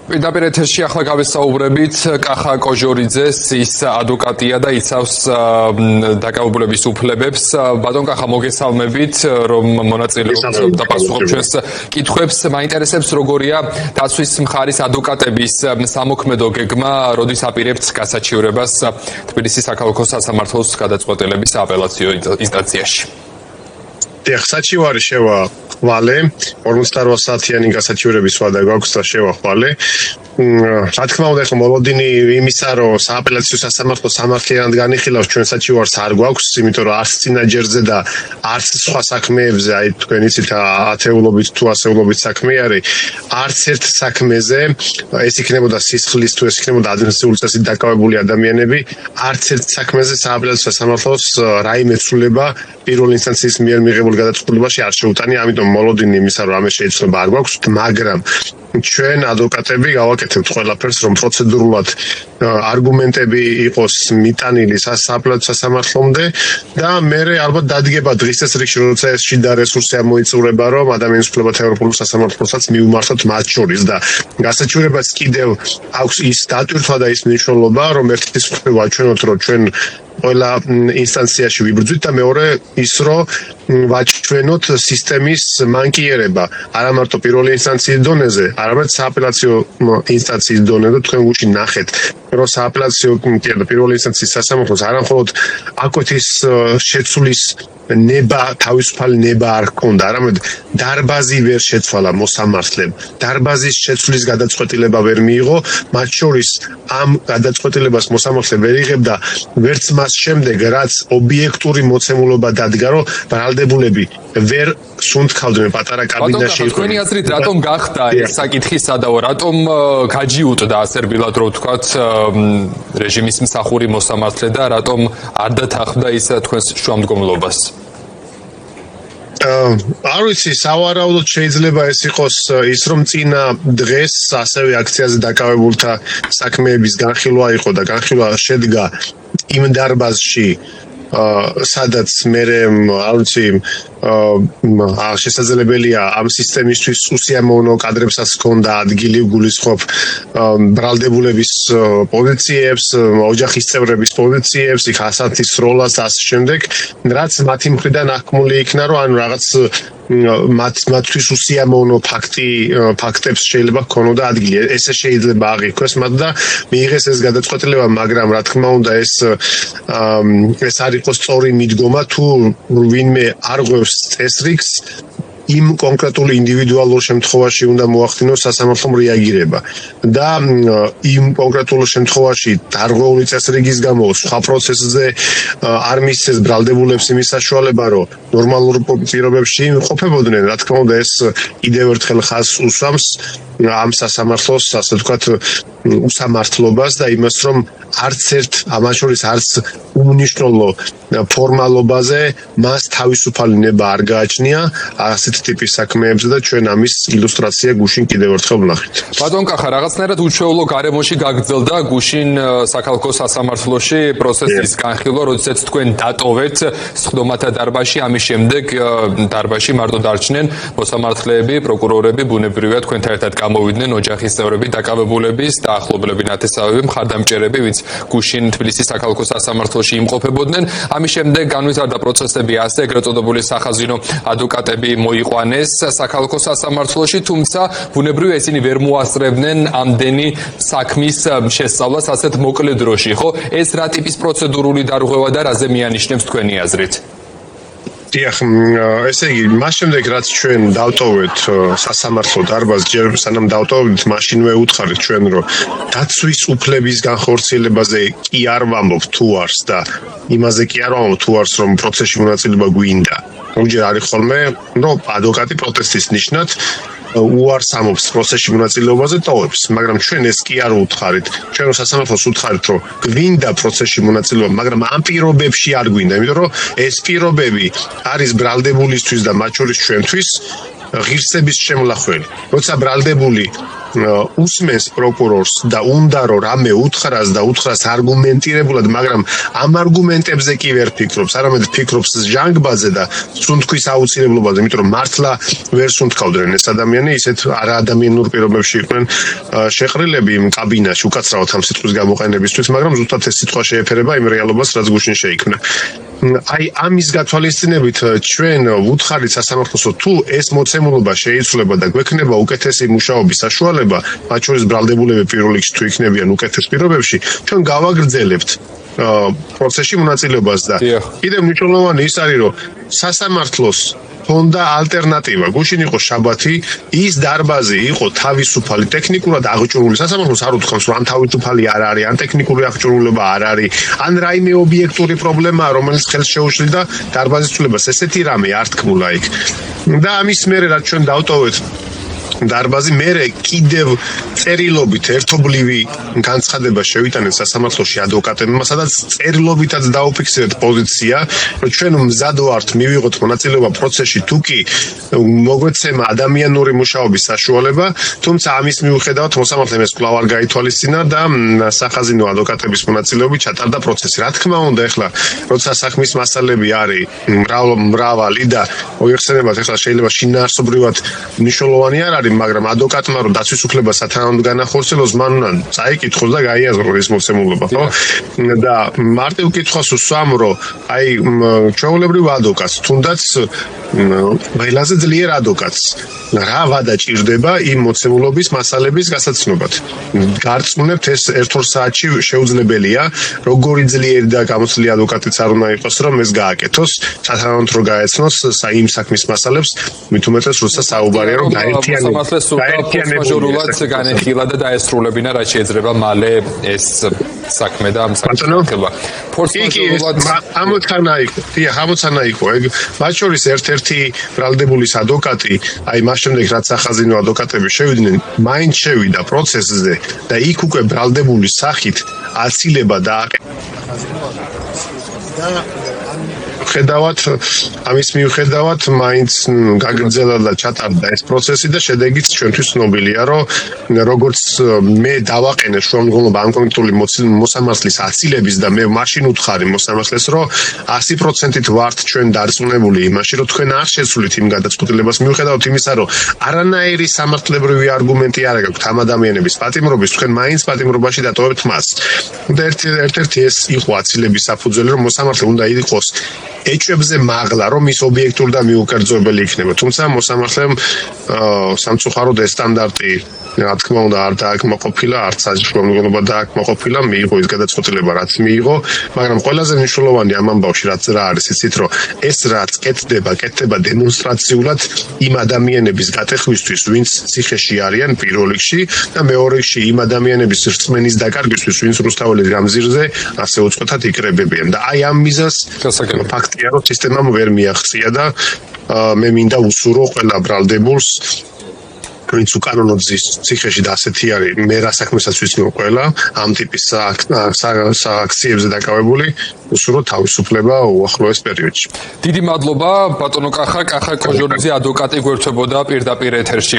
პირდაპირ ეთერში ახლა გავესაუბრებით კახა კოჟორიძეს, ის ადვოკატია და იცავს დაკავებულების უფლებებს. ბატონ კახა, მოგესალმებით, რომ მონაწილეობთ და პასუხობთ ჩვენს კითხვებს. მაინტერესებს, როგორია დაცვის მხარის ადვოკატების სამოქმედო გეგმა, როდის აპირებთ გასაჩივრებას თბილისის საქალაქო სასამართლოს გადაწყვეტილების აპელაციო ინსტანციაში. საჩივარი შევახვალე 48 საათიანი გასაჩივრების ვადა გვაქვს და შევახვალე. რა თქმა უნდა, ახლა მოლოდინი იმისა, რომ სააპელაციო სასამართლო სამართლიანად განიხილავს, ჩვენ საჩივარს არ გვაქვს, იმიტომ რომ არც წინაჯერზე და არც სხვა საქმეებზე, აი თქვენ იცით ათეულობით თუ ასეულობით საქმე არის, არც ერთ საქმეზე, ეს იქნებოდა სისხლის თუ ეს იქნებოდა ადმინისტრაციული წესით დაკავებული ადამიანები, არც ერთ საქმეზე სააპელაციო სასამართლოს რაიმე ცვლილება პირველი ინსტანციის მიერ მიღებულ გადაწყვეტილებაში არ შეუტანია, ამიტომ მოლოდინი იმისა, რომ ამის შეიძლება არ გვაქვს, მაგრამ ჩვენ ადვოკატები გავაკეთებთ ყველაფერს, რომ პროცედურულად არგუმენტები იყოს მიტანილი სააპელაციო სასამართლომდე და მე ალბათ დადგება დღის წესრიგში, როცა ეს შიდა რესურსი ამოიწურება, რომ ადამიანის უფლებათა ევროპულ სასამართლოსაც მიუმართოთ მათ შორის და გასაჩივრებას კიდევ აქვს ის დატვირთვა და ის მნიშვნელობა, რომ ერთის მხრივ ვაჩვენოთ, რომ ჩვენ ყველა ინსტანციაში ვიბრძვით და მეორე ის, რომ ვაჩვენოთ სისტემის მანკიერება, არა მარტო პირველი ინსტანციის დონეზე, არამედ სააპელაციო ინსტანციის დონეზე. თქვენ გუშინ ნახეთ, რომ სააპელაციო პირველი ინსტანციის სასამართლოს არა მხოლოდ აკვეთის შეცვლის ნება, თავისუფალი ნება არ ჰქონდა, არამედ დარბაზი ვერ შეცვალა მოსამართლემ. დარბაზის შეცვლის გადაწყვეტილება ვერ მიიღო, მათ შორის ამ გადაწყვეტილებას მოსამართლე ვერ იღებდა ვერც მას შემდეგ, რაც ობიექტური მოცემულობა დადგა, რომ ბრალდებულები ვერ სუნთქავდნენ პატარა კაბინაში. თქვენი აზრით, რატომ გახდა ეს საკითხი სადავო, რატომ გაჯიუტდა ასე რბილად, რომ ვთქვათ, რეჟიმის მსახური მოსამართლე და რატომ არ დათანხმდა ის თქვენს შუამდგომლობას? არ ვიცი, სავარაუდოდ შეიძლება ეს იყოს ის, რომ წინა დღეს ასევე აქციაზე დაკავებულთა საქმეების განხილვა იყო და განხილვა შედგა იმ დარბაზში, სადაც მე არ ვიცი, შესაძლებელია ამ სისტემისთვის უსიამოვნო კადრებსაც ჰქონდა ადგილი გულისხმობ ბრალდებულების პოზიციებს, ოჯახის წევრების პოზიციებს, იქ ასათის როლას და ასე შემდეგ, რაც მათი მხრიდან აღქმული იქნა, რომ ანუ რაღაც მათთვის უსიამოვნო ფაქტებს შეიძლება ჰქონოდა ადგილი. ესე შეიძლება აღიქვეს მათ და მიიღეს ეს გადაწყვეტილება, მაგრამ რა თქმა უნდა ეს არ იყოს სწორი მიდგომა, თუ ვინმე არ ღვევს წესრიგს, იმ კონკრეტულ ინდივიდუალურ შემთხვევაში უნდა მოახდინოს სასამართლომ რეაგირება და იმ კონკრეტულ შემთხვევაში დარღვეული წესრიგის გამო სხვა პროცესზე არ მისცეს ბრალდებულებს იმის საშუალება, რომ ნორმალურ პირობებში იმყოფებოდნენ. რა თქმა უნდა, ეს კიდევ ერთხელ ხაზს უსვამს ამ სასამართლოს, ასე ვთქვათ, უსამართლობას და იმას, რომ არც ერთ ამას შორის არც უმნიშვნელო ფორმალობაზე მას თავისუფალი ნება არ გააჩნია ასეთ ტიპის საქმეებზე და ჩვენ ამის ილუსტრაცია გუშინ კიდევ ერთხელ ვნახეთ. ბატონ კახა, რაღაცნაირად უჩვეულო გარემოში გაგრძელდა გუშინ საქალაქო სასამართლოში პროცესის განხილვა, როდესაც თქვენ დატოვეთ სხდომათა დარბაზში, ამის შემდეგ დარბაზში მარტო დარჩნენ მოსამართლეები, პროკურორები, ბუნებრივია თქვენთან ერთად გამოვიდნენ ოჯახის წევრები, დაკავებულების და ახლობლები, ნათესავები, მხარდამჭერები, ვინც გუშინ თბილისის საქალაქო სასამართლოში იმყოფებოდნენ. ამის შემდეგ განვითარდა პროცესები ასე, ეგრეთ წოდებული სახაზინო ადვოკატები მოიყვანეს საქალაქო სასამართლოში, თუმცა ბუნებრივია ისინი ვერ მოასწრებდნენ ამდენი საქმის შესწავლას ასეთ მოკლე დროში, ხო? ეს რა ტიპის პროცედურული დარღვევა და რაზე მიანიშნებს თქვენი აზრით? დიახ, ესე იგი, მას შემდეგ რაც ჩვენ დავტოვეთ სასამართლო დარბაზს, ჯერ სანამ დავტოვეთ, მაშინვე უთხარით ჩვენ, რომ დაცვის უფლების განხორციელებაზე კი არ ვამბობ თუ არს და იმაზე კი არ ვამბობ თუ არს, რომ პროცესში მონაწილეობა გვინდა. უჯერ არის ხოლმე, რომ ადვოკატი პროტესტის ნიშნად უარს ამობს პროცესში მონაწილეობაზე ტოვებს, მაგრამ ჩვენ ეს კი არ უთხარით. ჩვენ სასამართლოს უთხარით, რომ გვინდა პროცესში მონაწილეობა, მაგრამ ამ პირობებში არ გვინდა, იმიტომ რომ ეს პირობები არის ბრალდებულისთვის და მათ შორის ჩვენთვის ღირსების შემლახველი. როცა ბრალდებული უსმენს პროკურორს და უნდა რომ რამე უთხრას და უთხრას არგუმენტირებულად, მაგრამ ამ არგუმენტებზე კი ვერ ფიქრობს, არამედ ფიქრობს ჟანგბაზე და სუნთქვის აუცილებლობაზე, იმიტომ რომ მართლა ვერ სუნთქავდნენ ეს ადამიანი, ისეთ არაადამიანურ პირობებში იყვნენ შეყრილები იმ კაბინაში, უკაცრავად ამ სიტყვის გამოყენებისთვის, მაგრამ ზუსტად ეს სიტყვა შეეფერება იმ რეალობას, რაც გუშინ შეიქმნა. აი ამის გათვალისწინებით ჩვენ ვუთხარით სასამართლოსო თუ ეს მოცემულობა შეიცვლება და გვექნება უკეთესი მუშაობის საშუალება, მათ შორის ბრალდებულები პირველ რიგში თუ იქნებიან უკეთეს პირობებში, ჩვენ გავაგრძელებთ პროცესში მონაწილეობას და კიდევ მნიშვნელოვანი ის არის, რომ სასამართლოს ჰონდა ალტერნატივა. გუშინ იყო შაბათი, ის დარბაზი იყო თავისუფალი, ტექნიკურად აღჭურვილი. სასამართლოს არ უთქვამს, რომ ან თავისუფალი არ არის, ან ტექნიკური აღჭურვილობა არ არის, ან რაიმე ობიექტური პრობლემაა, რომელიც ხელს შეუშლიდა დარბაზის ცვლილებას. ესეთი რამე არ თქმულა იქ. და ამის მერე რაც ჩვენ დავტოვეთ დარბაზი, მერე კიდევ წერილობით ერთობლივი განცხადება შევიტანეთ სასამართლოში ადვოკატებმა, სადაც წერილობითაც დაუფიქსირეთ პოზიცია, რომ ჩვენ მზად ვართ მივიღოთ მონაწილეობა პროცესში, თუ კი მოგვეცემა ადამიანური მუშაობის საშუალება, თუმცა ამის მიუხედავად მოსამართლემ ეს კვლავ არ გაითვალისწინა და სახაზინო ადვოკატების მონაწილეობით ჩატარდა პროცესი. რა თქმა უნდა, ეხლა როცა საქმის მასალები არის მრავალი და მოიხსენებათ, ეხლა შეიძლება შინაარსობრივად მნიშვნელოვანი არ არის, მაგრამ ადვოკატმა რომ დაცვის უფლება სათანადოდ განახორციელოს, მან უნდა წაიკითხოს და გაიაზროს ეს მოცემულობა, ხო? და მარტივ კითხვას უსვამ, რომ აი ჩვეულებრივ ადვოკატს, თუნდაც ყველაზე ძლიერ ადვოკატს რა ვადა ჭირდება იმ მოცემულობის მასალების გასაცნობად. გარწმუნებთ ეს 1-2 საათში შეუძლებელია, როგორი ძლიერი და გამოცდილი ადვოკატიც არ უნდა იყოს, რომ ეს გააკეთოს, სათანადოდ რომ გაეცნოს იმ საქმის მასალებს, მით უმეტეს როცა საუბარია რომ მოსამართლეს სულდა ფორსმაჟორულად განეხილა და დაესრულებინა, რაც შეიძლება მალე ეს საქმე და ამ საქმე. ფორსმაჟორულად ამოცანა იყო, ეგ მათ შორის ერთ-ერთი ბრალდებულის ადვოკატი, აი მას შემდეგ რაც სახაზინო ადვოკატები შევიდნენ, მაინც შევიდა პროცესზე და იქ უკვე ბრალდებულის სახით აცილება ამის მიუხედავად მაინც გაგრძელა და ჩატარდა ეს პროცესი და შედეგიც ჩვენთვის ცნობილია, რომ როგორც მე დავაყენე შუამდგომლობა ამ კონკრეტული მოსამართლის აცილების და მე მაშინ უთხარი მოსამართლეს, რომ 100%-ით ვართ ჩვენ დარწმუნებული იმაში, რომ თქვენ არ შეცვლით იმ გადაწყვეტილებას მიუხედავად იმისა, რომ არანაირი სამართლებრივი არგუმენტი არ გაქვთ ამ ადამიანების პატიმრობის, თქვენ მაინც პატიმრობაში დატოვებთ მას. და ერთ-ერთი ეს იყო აცილების საფუძველი, რომ მოსამართლე უნდა იყოს ეჭვებზე მაღლა, რომ ის ობიექტური და მიუკერძოებელი იქნება. თუმცა მოსამართლემ სამწუხაროდ ეს სტანდარტი რა თქმა უნდა არ დააკმაყოფილა, არც საშუალება დააკმაყოფილა, მიიღო ის გადაწყვეტილება, რაც მიიღო, მაგრამ ყველაზე მნიშვნელოვანი ამ ამბავში რაც რა არის, იცით, რომ ეს რაც კეთდება დემონსტრაციულად იმ ადამიანების გატეხვისთვის, ვინც ციხეში არიან პირველ რიგში და მეორე რიგში იმ ადამიანების რწმენის დაკარგვისთვის, ვინც რუსთაველის გამზირზე ასე უწყვეტად იკრებებიან. და აი ამ მიზანს ფაქტია, რომ სისტემამ ვერ მიაღწია და მე მინდა უსურო ყველა ბრალდებულს, ვინც უკანონოდ ზის ციხეში და ასეთი არის, მე რა საქმესაც ვიცნობ ყველა ამ ტიპის სააქციებზე დაკავებული, უსურო თავისუფლება უახლოეს პერიოდში. დიდი მადლობა ბატონო კახა კოჟორიძე ადვოკატი გვერდთვებოდა პირდაპირ ეთერში.